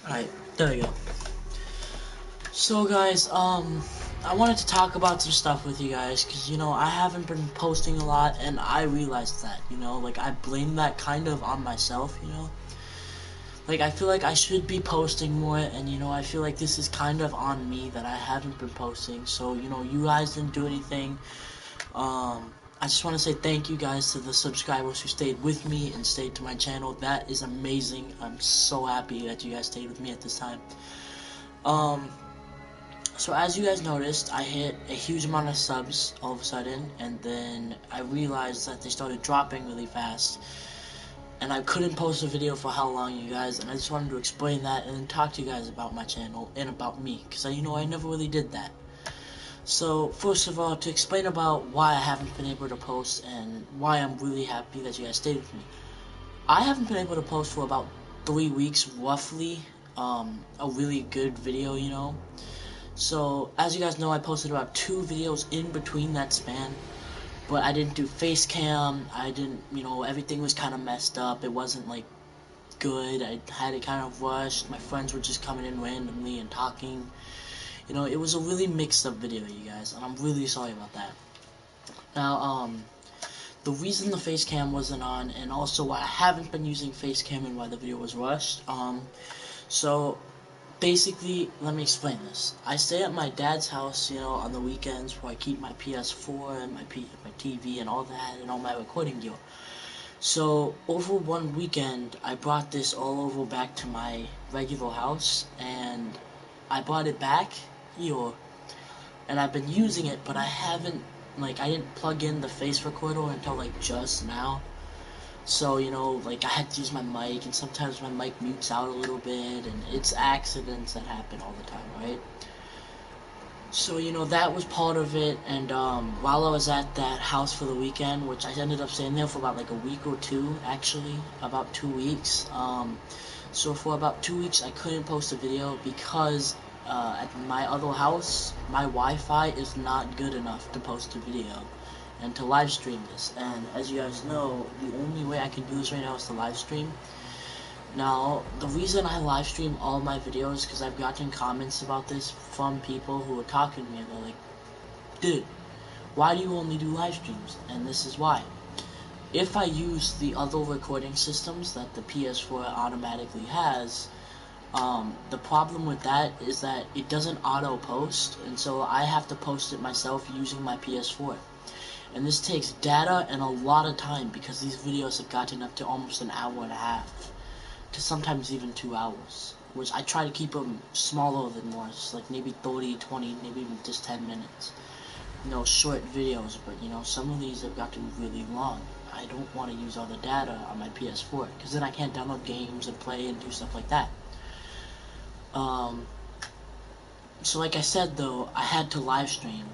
Alright, there we go. So guys, I wanted to talk about some stuff with you guys, because, I haven't been posting a lot, and I realized that, like, I blame that kind of on myself, like, I feel like I should be posting more, and, I feel like this is kind of on me that I haven't been posting, so, you guys didn't do anything. I just want to say thank you guys to the subscribers who stayed with me and stayed to my channel. That is amazing. I'm so happy that you guys stayed with me at this time. So as you guys noticed, I hit a huge amount of subs all of a sudden, and then I realized that they started dropping really fast, and I couldn't post a video for how long, you guys, and I just wanted to explain that and then talk to you guys about my channel and about me, because I never really did that. So, first of all, to explain about why I haven't been able to post and why I'm really happy that you guys stayed with me. I haven't been able to post for about 3 weeks, roughly, a really good video. So, as you guys know, I posted about 2 videos in between that span, but I didn't do face cam, I didn't, everything was kind of messed up, it wasn't, like, good, I had it kind of rushed, my friends were just coming in randomly and talking, it was a really mixed up video, you guys, and I'm really sorry about that. Now, the reason the face cam wasn't on, and also why I haven't been using face cam and why the video was rushed, so basically, let me explain this. I stay at my dad's house, on the weekends where I keep my PS4 and my TV and all that and all my recording gear. So, over one weekend, I brought this all over back to my regular house, and I brought it back here, and I've been using it, but I haven't, like, I didn't plug in the face recorder until, like, just now. So, like, I had to use my mic, and sometimes my mic mutes out a little bit, and it's accidents that happen all the time, right? So, that was part of it, and, while I was at that house for the weekend, which I ended up staying there for about, like, a week or two, actually, about 2 weeks, so for about 2 weeks, I couldn't post a video because, at my other house, my Wi-Fi is not good enough to post a video and to live stream this. And as you guys know, the only way I can do this right now is to live stream. Now, the reason I live stream all my videos, because I've gotten comments about this from people who are talking to me, and they're like, dude, why do you only do live streams? And this is why. If I use the other recording systems that the PS4 automatically has, the problem with that is that it doesn't auto post, and so I have to post it myself using my PS4. And this takes data and a lot of time, because these videos have gotten up to almost an hour and a half, to sometimes even 2 hours, which I try to keep them smaller than more, like maybe 30, 20, maybe even just 10 minutes. Short videos, but some of these have gotten really long. I don't want to use all the data on my PS4, because then I can't download games and play and do stuff like that. So like I said though, I had to live stream,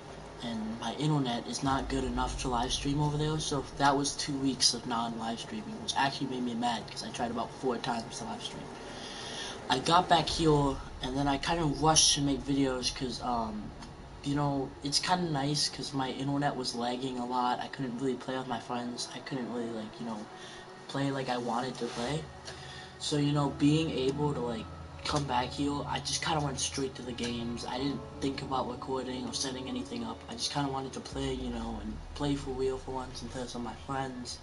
and my internet is not good enough to live stream over there, so that was 2 weeks of non-live streaming, which actually made me mad, because I tried about 4 times to live stream. I got back here, and then I kind of rushed to make videos, because, it's kind of nice, because my internet was lagging a lot, I couldn't really play with my friends, I couldn't really, like, play like I wanted to play. So, being able to, like, come back here, I just kind of went straight to the games. I didn't think about recording or setting anything up. I just kind of wanted to play, and play for real for once and play with some of my friends.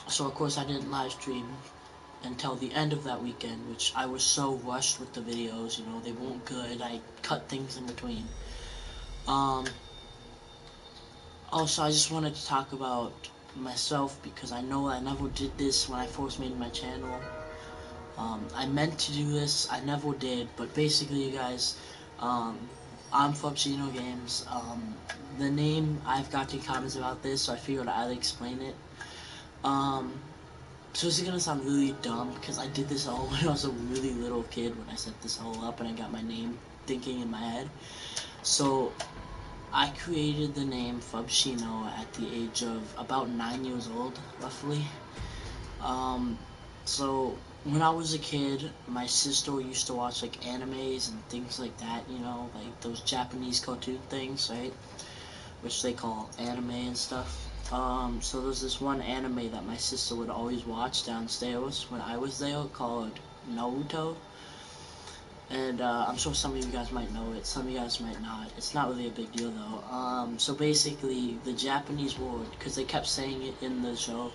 So, of course, I didn't live stream until the end of that weekend, which I was so rushed with the videos, they weren't good. I cut things in between. Also, I just wanted to talk about myself, because I know I never did this when I first made my channel. I meant to do this, I never did, but basically, you guys, I'm Fubsino Games. The name, I've gotten comments about this, so I figured I'd explain it. So this is gonna sound really dumb, because I did this all when I was a really little kid, when I set this all up, and I got my name thinking in my head. So, I created the name Fubsino at the age of about 9 years old, roughly. So, when I was a kid, my sister used to watch, like, animes and things like that, like those Japanese cartoon things, right? Which they call anime and stuff. So there's this one anime that my sister would always watch downstairs when I was there called Naruto. And I'm sure some of you guys might know it, some of you guys might not. It's not really a big deal though. So basically, the Japanese word, because they kept saying it in the show,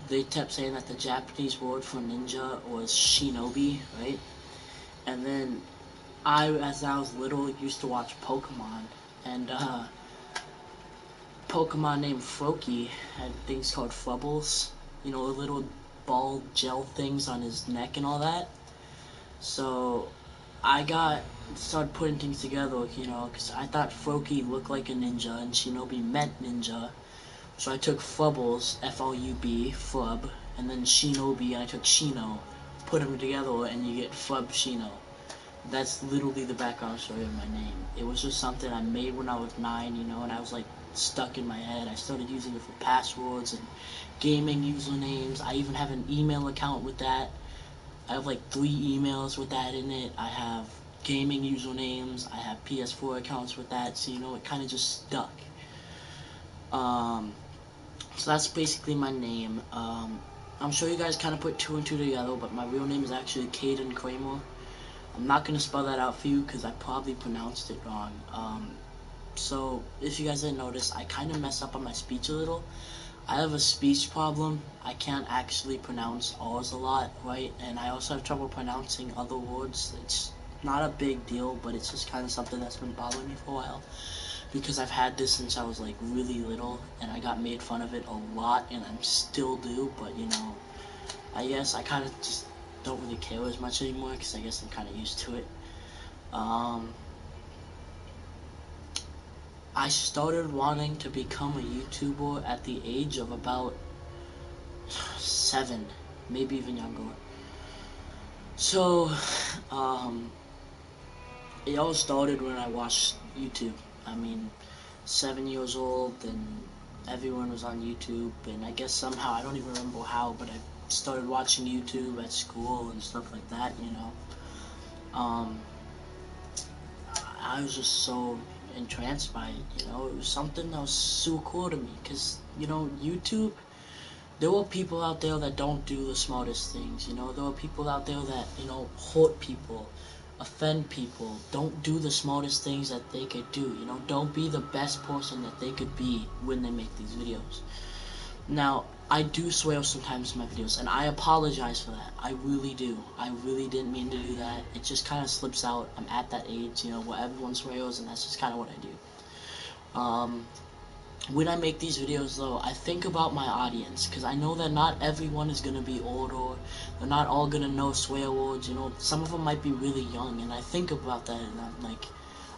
they kept saying that the Japanese word for ninja was shinobi, right? And then as I was little, used to watch Pokemon, and Pokemon named Froakie had things called Flubbles, you know, the little ball gel things on his neck and all that. So I started putting things together, you know, because I thought Froakie looked like a ninja and Shinobi meant ninja. So I took Flubbles, F-L-U-B, Flub, and then Shinobi, and I took Shino, put them together, and you get Flub Shino. That's literally the background story of my name. It was just something I made when I was 9, you know, and I was like stuck in my head. I started using it for passwords and gaming usernames. I even have an email account with that. I have like 3 emails with that in it. I have gaming usernames. I have PS4 accounts with that. So, you know, it kind of just stuck. So that's basically my name. I'm sure you guys kind of put 2 and 2 together, but my real name is actually Caden Kramer. I'm not going to spell that out for you because I probably pronounced it wrong. So if you guys didn't notice, I kind of mess up on my speech a little. I have a speech problem. I can't actually pronounce R's a lot, right? And I also have trouble pronouncing other words. It's not a big deal, but it's just kind of something that's been bothering me for a while. Because I've had this since I was like really little, and I got made fun of it a lot, and I still do, but you know, I guess I kind of just don't really care as much anymore, because I guess I'm kind of used to it. I started wanting to become a YouTuber at the age of about 7, maybe even younger. So, it all started when I watched YouTube. I mean, 7 years old, and everyone was on YouTube, and I guess somehow, I don't even remember how, but I started watching YouTube at school and stuff like that, you know. I was just so entranced by it, you know. It was something that was so cool to me, because, you know, YouTube, there were people out there that don't do the smartest things, you know. There are people out there that, you know, hurt people, offend people, don't do the smartest things that they could do, you know. Don't be the best person that they could be when they make these videos. Now, I do swear sometimes in my videos, and I apologize for that. I really do. I really didn't mean to do that. It just kind of slips out. I'm at that age, you know, where everyone swears, and that's just kind of what I do. When I make these videos, though, I think about my audience, because I know that not everyone is going to be older. They're not all going to know swear words, you know. Some of them might be really young, and I think about that, and I'm like,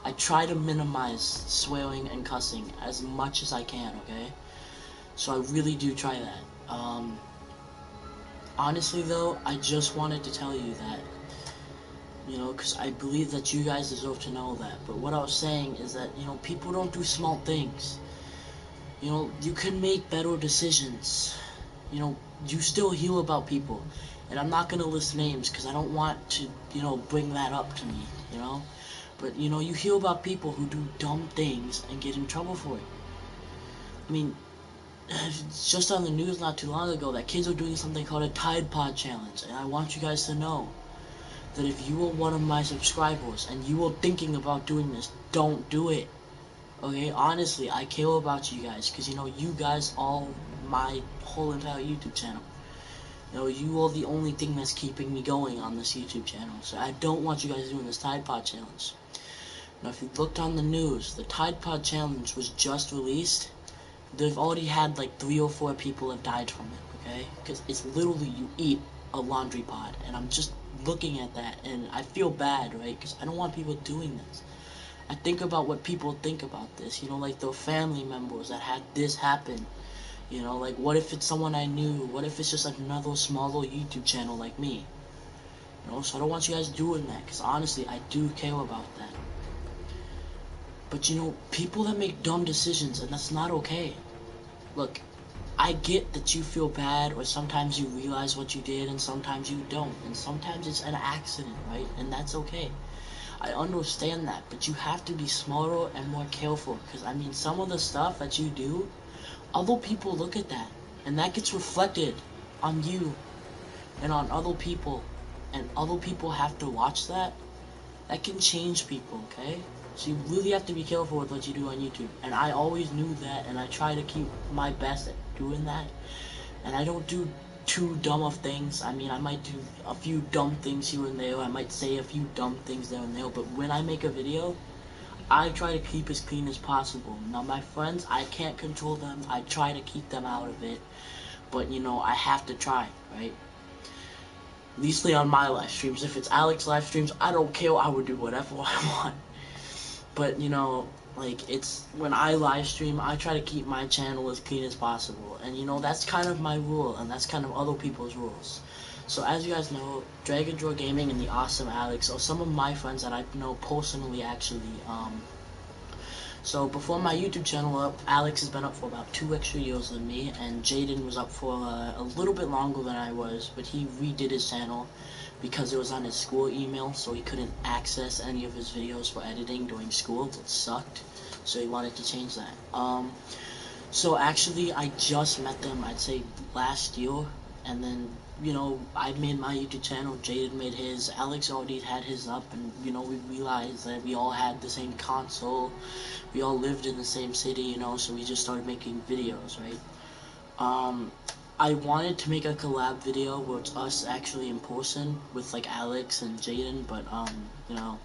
I try to minimize swearing and cussing as much as I can, okay? So I really do try that. Honestly, though, I just wanted to tell you that, you know, because I believe that you guys deserve to know that. But what I was saying is that, you know, people don't do small things. You know, you can make better decisions. You know, you still heal about people. And I'm not going to list names because I don't want to, you know, bring that up to me, you know. But, you know, you hear about people who do dumb things and get in trouble for it. I mean, it's just on the news not too long ago that kids are doing something called a Tide Pod Challenge. And I want you guys to know that if you are one of my subscribers and you are thinking about doing this, don't do it. Okay, honestly, I care about you guys, because, you know, you guys all my whole entire YouTube channel. You know, you are the only thing that's keeping me going on this YouTube channel. So I don't want you guys doing this Tide Pod Challenge. Now, if you looked on the news, the Tide Pod Challenge was just released. They've already had like 3 or 4 people have died from it, okay? Because it's literally you eat a laundry pod, and I'm just looking at that, and I feel bad, right? Because I don't want people doing this. I think about what people think about this, you know, like their family members that had this happen. You know, like, what if it's someone I knew? What if it's just another smaller YouTube channel like me? You know, so I don't want you guys doing that, because honestly, I do care about that. But, you know, people that make dumb decisions, and that's not okay. Look, I get that you feel bad, or sometimes you realize what you did, and sometimes you don't, and sometimes it's an accident, right? And that's okay. I understand that, but you have to be smarter and more careful, because, I mean, some of the stuff that you do, other people look at that, and that gets reflected on you and on other people. and other people have to watch that, that can change people, okay? So you really have to be careful with what you do on YouTube. And I always knew that, and I try to keep my best at doing that. And I don't do too dumb of things. I mean, I might do a few dumb things here and there. I might say a few dumb things there and there. But when I make a video, I try to keep as clean as possible. Now, my friends, I can't control them. I try to keep them out of it. But, you know, I have to try, right? At least on my live streams. If it's Alex live streams, I don't care. I would do whatever I want. But, you know, like, it's when I live stream, I try to keep my channel as clean as possible. And, you know, that's kind of my rule, and that's kind of other people's rules. So, as you guys know, Dragon Draw Gaming and the Awesome Alex are some of my friends that I know personally, actually. So, before my YouTube channel up, Alex has been up for about 2 extra years than me, and Jaden was up for a little bit longer than I was, but he redid his channel because it was on his school email, so he couldn't access any of his videos for editing during school. It sucked, so he wanted to change that. So actually, I just met them, I'd say, last year, and then, you know, I made my YouTube channel, Jaden made his, Alex already had his up, and, you know, we realized that we all had the same console, we all lived in the same city, you know, so we just started making videos, right? I wanted to make a collab video where it's us actually in person with like Alex and Jaden, but you know,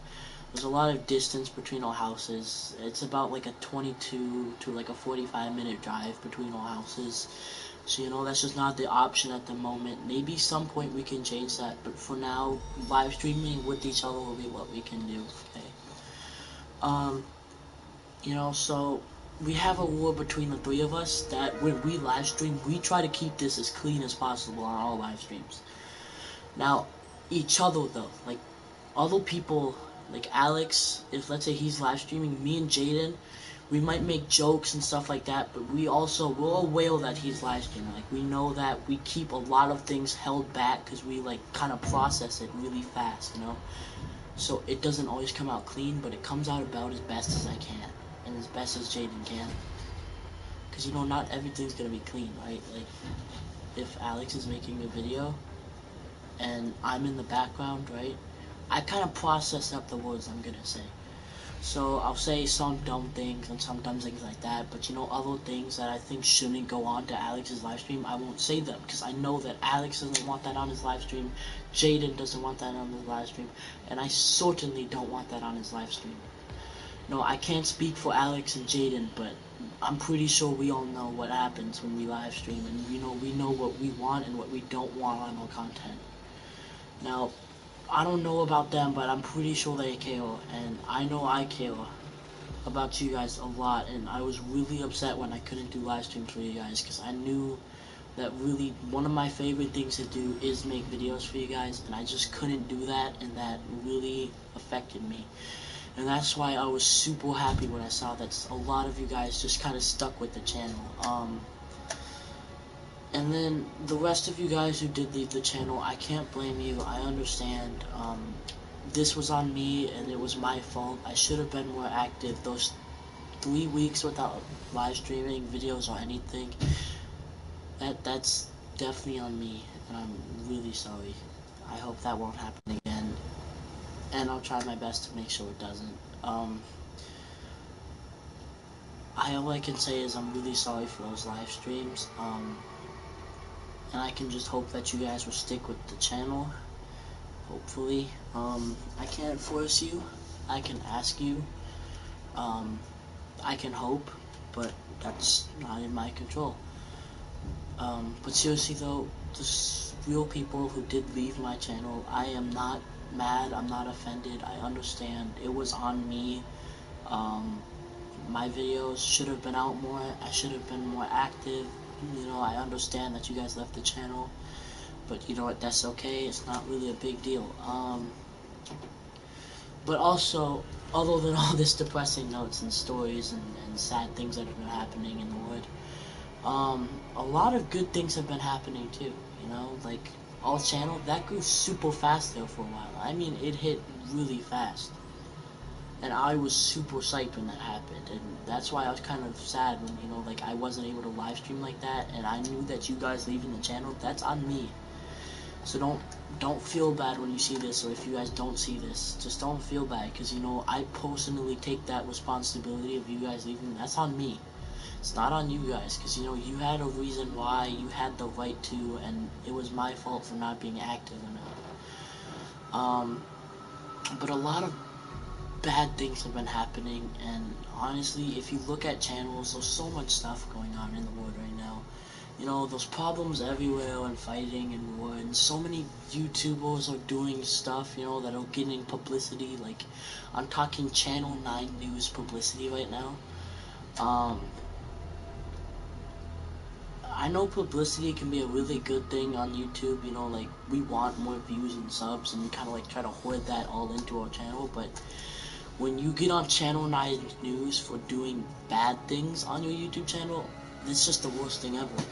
there's a lot of distance between our houses. It's about like a 22 to like a 45-minute drive between our houses. So, you know, that's just not the option at the moment. Maybe some point we can change that, but for now, live streaming with each other will be what we can do, okay? You know, so we have a war between the three of us that when we live stream, we try to keep this as clean as possible on all live streams. Now, each other though, like other people, like Alex, if let's say he's live streaming, me and Jaden, we might make jokes and stuff like that, but we're aware that he's live streaming. Like, we know that we keep a lot of things held back because we like kind of process it really fast, you know? So it doesn't always come out clean, but it comes out about as best as I can, and as best as Jaden can. Because, you know, not everything's gonna be clean, right? Like, if Alex is making a video, and I'm in the background, right? I kind of process up the words I'm gonna say. So I'll say some dumb things and some dumb things like that, but, you know, other things that I think shouldn't go on to Alex's live stream, I won't say them, because I know that Alex doesn't want that on his live stream, Jaden doesn't want that on his live stream, and I certainly don't want that on his live stream. No, I can't speak for Alex and Jaden, but I'm pretty sure we all know what happens when we live stream, and we know what we want and what we don't want on our content. Now, I don't know about them, but I'm pretty sure they care, and I know I care about you guys a lot, and I was really upset when I couldn't do live streams for you guys, because I knew that really one of my favorite things to do is make videos for you guys, and I just couldn't do that, and that really affected me. And that's why I was super happy when I saw that a lot of you guys just kind of stuck with the channel. And then the rest of you guys who did leave the channel, I can't blame you. I understand. This was on me, and it was my fault. I should have been more active. Those 3 weeks without live streaming videos or anything, that's definitely on me, and I'm really sorry. I hope that won't happen again, and I'll try my best to make sure it doesn't. All I can say is I'm really sorry for those live streams, and I can just hope that you guys will stick with the channel, hopefully. I can't force you, I can ask you, I can hope, but that's not in my control. But seriously though, the real people who did leave my channel, I am not mad, I'm not offended, I understand, it was on me. My videos should have been out more, I should have been more active. You know, I understand that you guys left the channel, but you know what, that's okay, it's not really a big deal. But also, other than all this depressing notes and stories and sad things that have been happening in the world, a lot of good things have been happening too, you know, like, our channel, that grew super fast there for a while. I mean, it hit really fast. And I was super psyched when that happened, and that's why I was kind of sad when, you know, like, I wasn't able to live stream like that, and I knew that you guys leaving the channel, that's on me. So don't feel bad when you see this, or if you guys don't see this, just don't feel bad, because you know, I personally take that responsibility of you guys leaving. That's on me. It's not on you guys, because you know, you had a reason why, you had the right to, and it was my fault for not being active enough. But a lot of bad things have been happening, and honestly, if you look at channels, there's so much stuff going on in the world right now. You know, there's problems everywhere, and fighting and war, and so many YouTubers are doing stuff, you know, that are getting publicity. Like, I'm talking Channel 9 News publicity right now. I know publicity can be a really good thing on YouTube, you know, like, we want more views and subs, and we kind of like try to hoard that all into our channel, but when you get on Channel 9 News for doing bad things on your YouTube channel, it's just the worst thing ever.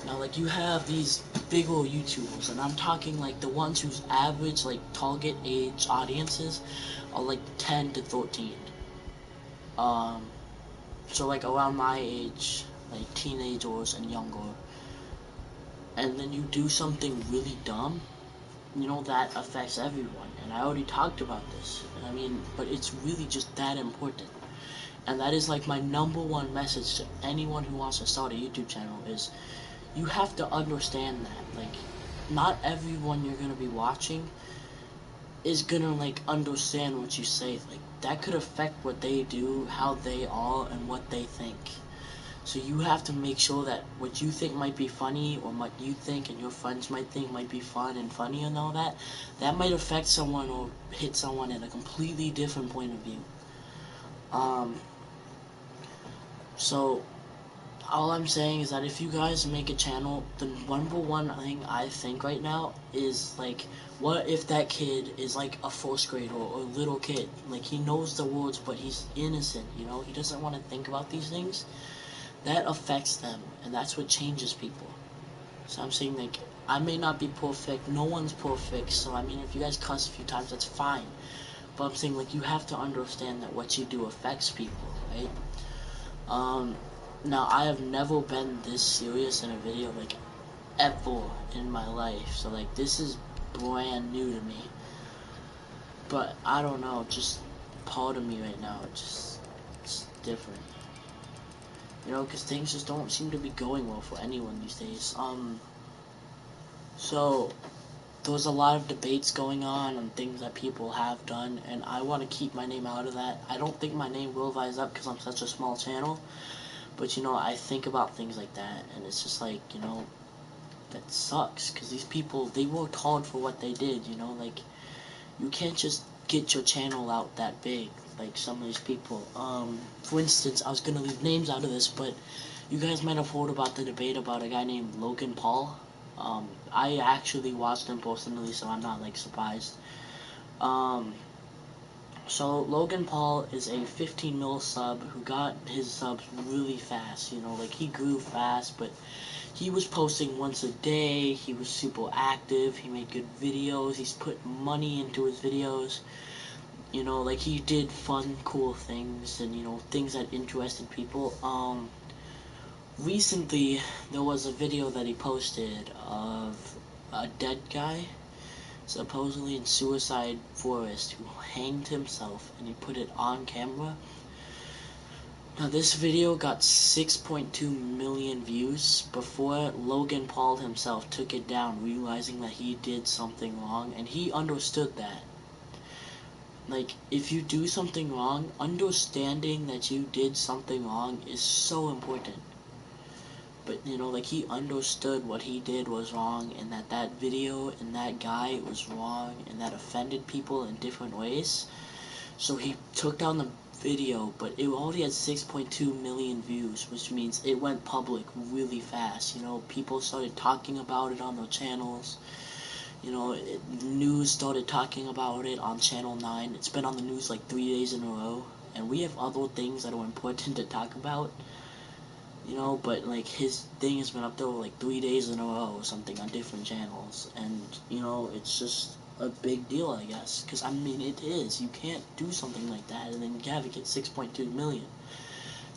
Now, like, you have these big old YouTubers, and I'm talking like the ones whose average, like, target age audiences are like 10 to 13. So like around my age, like teenagers and younger, and then you do something really dumb, you know, that affects everyone. And I already talked about this. I mean, but it's really just that important. And that is like my #1 message to anyone who wants to start a YouTube channel is, you have to understand that, like, not everyone you're gonna be watching is gonna, like, understand what you say. Like, that could affect what they do, how they are, and what they think. So you have to make sure that what you think might be funny, or what you think and your friends might think might be fun and funny and all that, that might affect someone or hit someone at a completely different point of view. So all I'm saying is that if you guys make a channel, the #1 thing I think right now is, like, what if that kid is like a 4th grader or a little kid? Like, he knows the words, but he's innocent, you know? He doesn't want to think about these things. That affects them, and that's what changes people. So I'm saying, like, I may not be perfect, no one's perfect, so I mean, if you guys cuss a few times, that's fine. But I'm saying, like, you have to understand that what you do affects people, right? Now, I have never been this serious in a video, like, ever in my life. So, like, this is brand new to me. But, I don't know, just part of me right now, it's different. You know, because things just don't seem to be going well for anyone these days. So, there's a lot of debates going on things that people have done, and I want to keep my name out of that. I don't think my name will rise up because I'm such a small channel. But, you know, I think about things like that, and it's just like, you know, that sucks, because these people, they worked hard for what they did, you know, like, you can't just get your channel out that big, like some of these people. For instance, I was going to leave names out of this, but you guys might have heard about the debate about a guy named Logan Paul. I actually watched him personally, so I'm not, like, surprised. So Logan Paul is a 15 mil sub who got his subs really fast, you know, like, he grew fast, but he was posting once a day, he was super active, he made good videos, he's put money into his videos, you know, like, he did fun, cool things, and, you know, things that interested people. Recently, there was a video that he posted of a dead guy, supposedly in Suicide Forest, who hanged himself, and he put it on camera. Now, this video got 6.2 million views before Logan Paul himself took it down, realizing that he did something wrong, and he understood that. Like, if you do something wrong, understanding that you did something wrong is so important. But, you know, like, he understood what he did was wrong, and that video and that guy was wrong, and that offended people in different ways. So he took down the video, but it already had 6.2 million views, which means it went public really fast. You know, people started talking about it on their channels. You know, news started talking about it on Channel 9. It's been on the news like 3 days in a row, and we have other things that are important to talk about. You know, but, like, his thing has been up there like 3 days in a row or something on different channels, and, you know, it's just a big deal, I guess, because, I mean, it is. You can't do something like that and then have it get 6.2 million.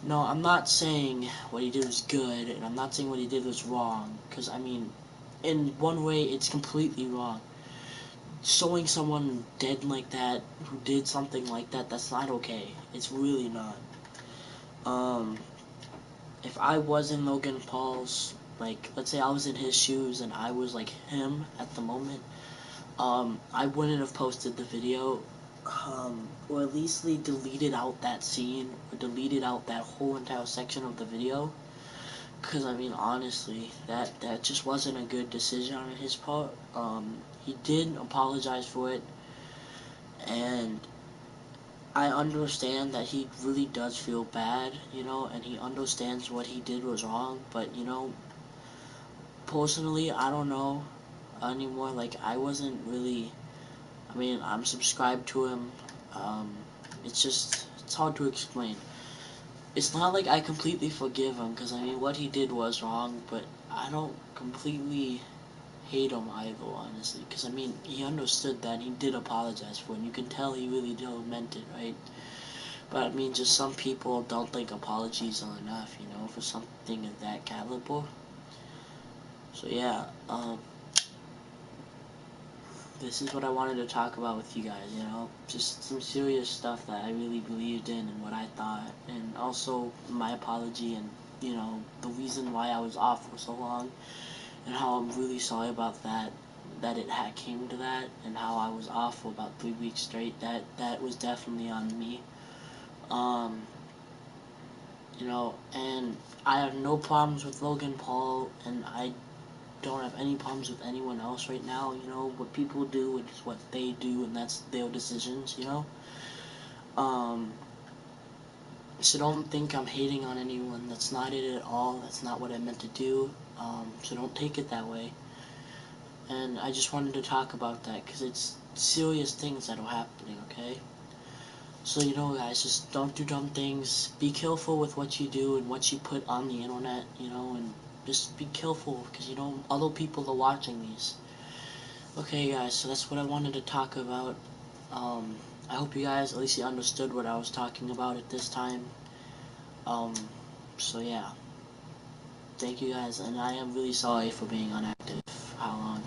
No, I'm not saying what he did was good, and I'm not saying what he did was wrong, because, I mean, in one way, it's completely wrong. Showing someone dead like that, who did something like that, that's not okay. It's really not. If I was in Logan Paul's, like, let's say I was in his shoes and I was like him at the moment, I wouldn't have posted the video, or at least deleted out that scene, or deleted out that whole entire section of the video. Because, I mean, honestly, that just wasn't a good decision on his part. He did apologize for it, and I understand that he really does feel bad, and he understands what he did was wrong, but, personally, I don't know anymore. Like, I wasn't really, I mean, I'm subscribed to him. Um, it's hard to explain. It's not like I completely forgive him, because, I mean, what he did was wrong, but I don't completely hate him either, honestly, because, I mean, he understood that, and he did apologize for it, and you can tell he really meant it, right? But, I mean, just some people don't think apologies are enough, for something of that caliber. So, yeah, this is what I wanted to talk about with you guys, just some serious stuff that I really believed in and what I thought, and also my apology and, the reason why I was off for so long, and how I'm really sorry about that it had came to that, and how I was off for about 3 weeks straight. That was definitely on me. Um, and I have no problems with Logan Paul, and I don't have any problems with anyone else right now. What people do is what they do, and that's their decisions. Um, so don't think I'm hating on anyone. That's not it at all. That's not what I meant to do. So don't take it that way. And I just wanted to talk about that because it's serious things that are happening. Okay. So, guys, just don't do dumb things. Be careful with what you do and what you put on the internet, and just be careful because, other people are watching these. Okay, guys, so that's what I wanted to talk about. I hope you guys, at least you understood what I was talking about at this time. So yeah. Thank you guys, and I am really sorry for being inactive. How long?